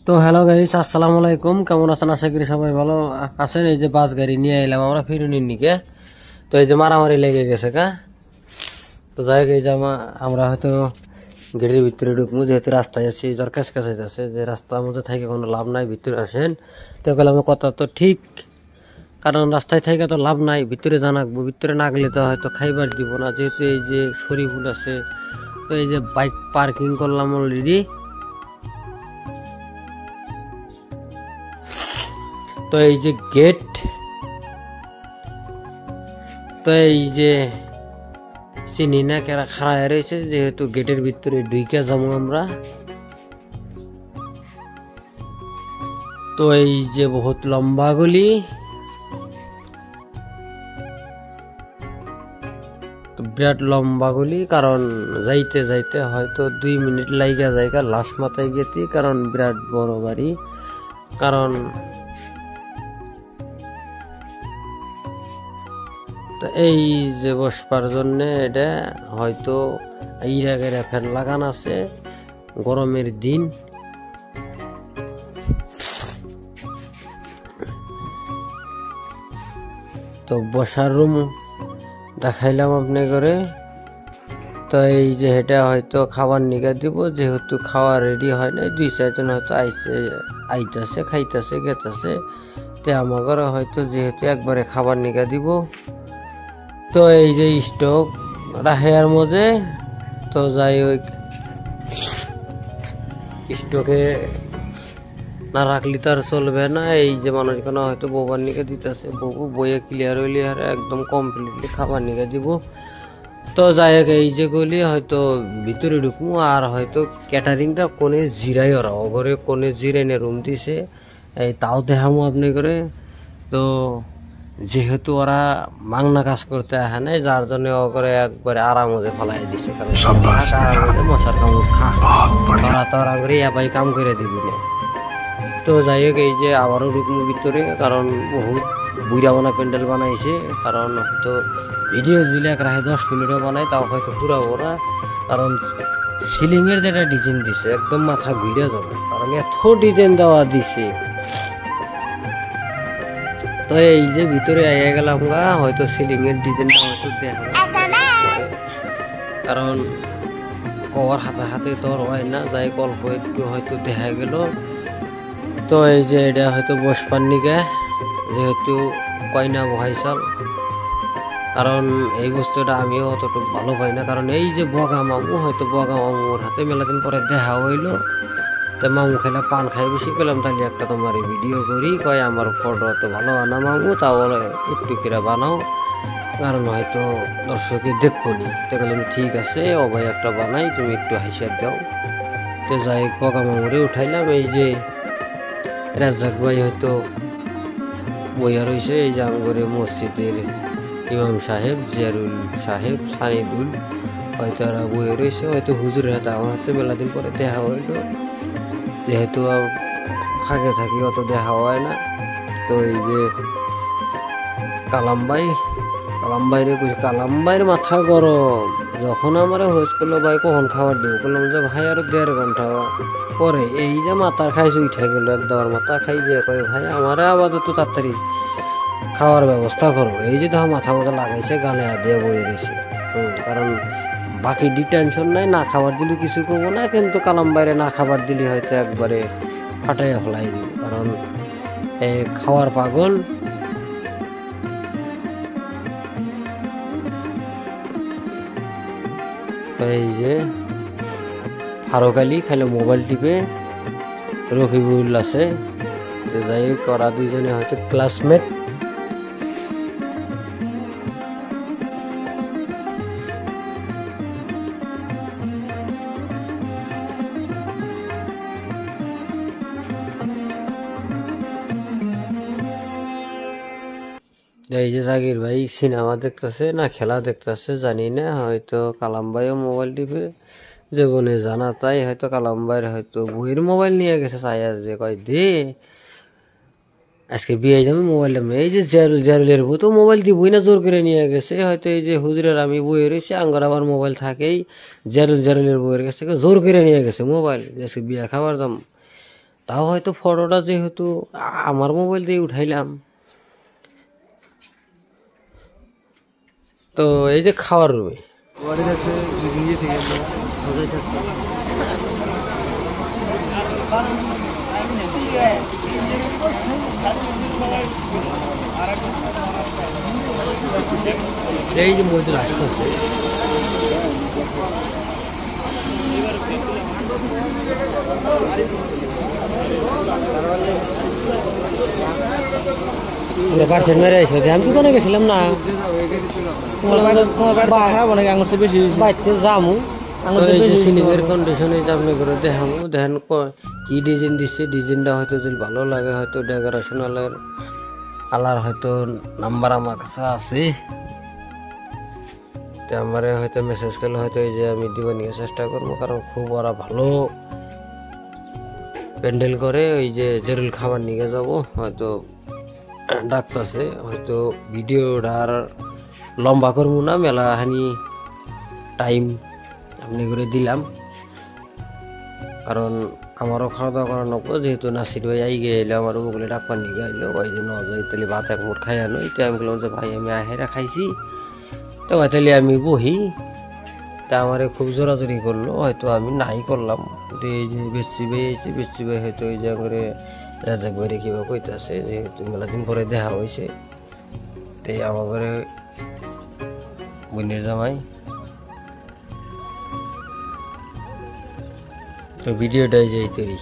তো hello guys, আসসালামু আলাইকুম। কেমন আছেন? আশা করি সবাই ভালো আছেন। এই যে বাস গাড়ি নিয়ে এলাম আমরা ফিরুনির নিকে। তো এই যে মারামারি লেগে গেছে কা। তো যাই হোক, এই যে আমরা হয়তো গেটের ভিতরে ঢুকবো, যেহেতু রাস্তায় আছি, জ্বর কাছ কাছে আছে যে রাস্তার মধ্যে থেকে কোনো লাভ নাই, ভিতরে আসেন। তো গেলাম কথা তো ঠিক, কারণ রাস্তায় থেকে তো লাভ নাই, ভিতরে জানাকবো। ভিতরে না গেলে তো হয়তো খাইবার দিব না, যেহেতু এই যে শরীফুল আছে। তো এই যে বাইক পার্কিং করলাম অলরেডি। তো এই যে গেট, তো এই যে চিনি না কেরা খাড়ায় রয়েছে, যেহেতু গেটের ভিতরে ঢুইকা যাবো আমরা। তো এই যে বহুত লম্বা গলি, বিরাট লম্বা গলি, কারণ যাইতে যাইতে হয়তো 2 মিনিট লাইগা যায়গা লাশ মাথায় গেছি, কারণ বিরাট বড় বাড়ি। কারণ তো এই যে বসবার জন্য এটা হয়তো ইরাগের ফ্যান লাগান আছে, গরমের দিন। তো বসার রুম দেখাইলাম আপনি করে। তো এই যে এটা হয়তো খাবার নিগা দিব, যেহেতু খাওয়া রেডি হয় নাই, 2-4 জন হয়তো আইতাছে, খাইতাছে, গেতাছে। তো আমার হয়তো যেহেতু একবারে খাবার নিগা দিব। তো এই যে স্টক রাহেয়ার মধ্যে, তো যাই হোক স্টকে না রাখলে তো আর চলবে না। এই যে মানুষগুলো হয়তো বউবার নিকে দিতেছে, বউ বইয়ে ক্লিয়ার হইলে আর একদম কমপ্লিটলি খাবার নিকে দিব। তো যাই হোক, এই যে গলি হয়তো ভিতরে ঢুকবো, আর হয়তো ক্যাটারিংটা কোনে জিরাই ওরা ওগরে কোনে জিরাইনে রুম দিছে, এই তাও দেখামো আপনি করে। তো যেহেতু ওরা মাংনা কাজ করতে আসে নাই, যার জন্য ওগরে একবারে আরাম মধ্যে ফেলাই দিছে, কারণ মশার কামড় খা ওরা তো ওরা করে এবাই কাম করে দিবি না। তো যাই হোক, এই যে আবারও ঢুকবো ভিতরে, কারণ বহুত বুড়া বানা প্যান্ডেল বানাইছে। কারণ হয়তো ভিডিও দিলে এক রাহে 10 মিনিটও বানায়, তাও হয়তো পুরা ওরা, কারণ সিলিং এর যেটা ডিজাইন দিছে একদম মাথা ঘুরে যাবে, কারণ এত ডিজাইন দেওয়া দিছে। তো এই যে ভিতরে আইয়া গেলাম গা, হয়তো সিলিং এর ডিজাইনটা হয়তো দেখা, কারণ কভার হাতে হাতে তো হয় না, যাই অল্প একটু হয়তো দেখা গেল। তো এই যে এটা হয়তো বসবার নিকে, যেহেতু কয়না বহাইছাল, কারণ এই বস্তুটা আমিও অতটুকু ভালো পাই না। কারণ এই যে বগা মামু, হয়তো বগা মামুর হাতে মেলাদিন পরে দেখা হইলো, তো মামু খাইলে পান খাই বেশি করলাম, তাহলে একটা তোমার ভিডিও করি, কয় আমার ফটো তো ভালো আনা মামু, তাও একটু কিরা বানাও, কারণ হয়তো দর্শকে দেখবো নি। তো বললাম ঠিক আছে, ও ভাই একটা বানাই, তুমি একটু হাসিয়ার দাও। তো যাই বগা মামুরে উঠাইলাম। এই যে রাজ্জাক ভাই হয়তো বইয়া রয়েছে, এই যে আমগরে মসজিদের ইমাম সাহেব, জিয়ারুল সাহেব, সানিদুল হয়তো এরা বইয়ে রয়েছে, হয়তো হুজুরের হাতে আমার হাতে মেলাদিন পরে দেখা হইল, যেহেতু ফাঁকে থাকি অত দেখা হয় না। তো এই যে কালামবাইরে কইছে, কালামবাইর মাথা গরম। যখন আমার হোস করলো ভাই কখন খাবার দিব, বললাম যে ভাই আরো 1.5 ঘন্টা পরে। এই যে মাথার খাইছে উঠে গেল, একদম মাথা খাই দিয়ে কয় ভাই আমার আপাতত তাড়াতাড়ি খাওয়ার ব্যবস্থা করবো। এই যে দেখো মাথা মতো লাগাইছে, গালে হাত দিয়ে বয়ে রয়েছে। কারণ বাকি টেনশন নাই, না খাবার দিলে কিছু করবো না, কিন্তু কালাম বাইরে না খাবার দিলে হয়তো একবারে ফাটাইয়া ফেলাই দিব, কারণ এই খাওয়ার পাগল। তো এই যে ফারুক আলী খাইলে মোবাইল টিপে, রফিবুল আছে। তো যাই হোক, ওরা দুইজনে হয়তো ক্লাসমেট। এই যে জাগির ভাই সিনেমা দেখতেছে না খেলা দেখতেছে জানি না, হয়তো কালাম ভাইও মোবাইল টিপে, জীবনে জানা তাই হয়তো কালাম ভাইয়ের হয়তো বইয়ের মোবাইল নিয়ে গেছে, চাই যে কয় দে আজকে বিয়ে যাবে মোবাইল। এই যে জারুলের বউ তো মোবাইল দিয়ে বই না জোর করে নিয়ে গেছে, হয়তো এই যে হুজুরের আমি বইয়ে রয়েছে, আঙ্গার আবার মোবাইল থাকেই, জারুলের বইয়ের কাছ থেকে জোর করে নিয়ে গেছে মোবাইল, আজকে বিয়ে খাবার দাম। তাও হয়তো ফটোটা যেহেতু আমার মোবাইল দিয়ে উঠাইলাম, তো এই যে খাওয়ার রুমে এই যে মহিদুল আসতেছে, পার্সেন্ট মেরে এসে আমি দোকানে গেছিলাম না, বাড়িতে যামু সিলিংয়ের কন্ডিশনে আপনি করে দেখামু, দেখেন কি ডিজাইন দিচ্ছে, ডিজাইনটা হয়তো যদি ভালো লাগে হয়তো ডেকোরেশনালের কালার হয়তো নাম্বার আমার কাছে আছে, আমারে হয়তো মেসেজ করলে হয়তো এই যে আমি দিব নিয়ে চেষ্টা করবো, কারণ খুব ওরা ভালো প্যান্ডেল করে। ওই যে জরুরি খাবার নিয়ে যাব, হয়তো ডাকতেছে, হয়তো ভিডিওটা আর লম্বা করবো না, মেলা হানি টাইম আপনি করে দিলাম, কারণ আমারও খাওয়া দাওয়া করা নব, যেহেতু নাসির ভাই আই গেলে আমার বলে ডাকবার নিয়ে আইলো, ওই যে যাই তাহলে ভাত এক মুঠ খাই আনো, এটা আমি বললাম যে ভাই আমি আহেরা খাইছি, তো তাহলে আমি বহি, তা আমারে খুব জোরাজোরি করলো, হয়তো আমি নাই করলাম, এই যে বেশি ভাই বেশি ভাই হয়তো ওই যে করে রাজাক ভাইরে কিবা কইতাছে, যেহেতু মেলা দিন পরে দেখা হয়েছে, তো আমার ঘরে বোনের জামাই, তো ভিডিওটাই যাই তৈরি।